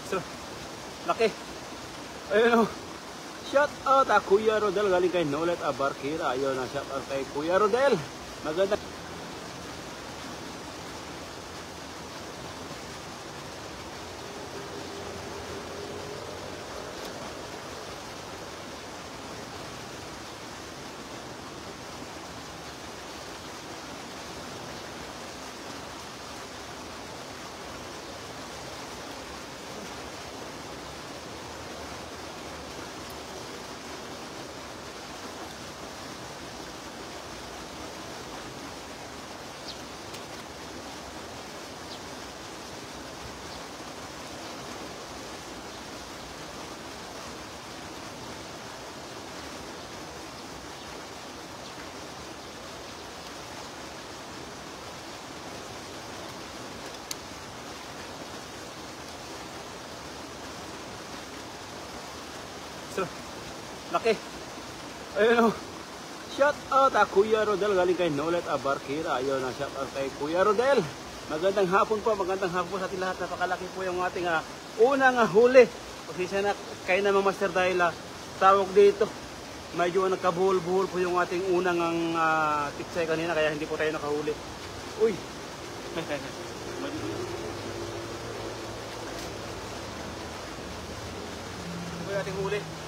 So, laki. Ayun o. Shout out Kuya Rodel galing kay Nolet Abarkira. Ayun na, shout out kay Kuya Rodel. Maganda. So, laki. Ayun o. Shout out Kuya Rodel galing kay Nolet Abarkira. Ayun na, shout out kay Kuya Rodel. Magandang hapon po sa ating lahat. Napakalaki po yung ating unang huli. Pasensya na kayo naman master dahil tawag dito. Medyo nagkabuhol-buhol po yung ating unang tiksay kanina kaya hindi po tayo nakahuli. Uy. Ito po yung ating huli.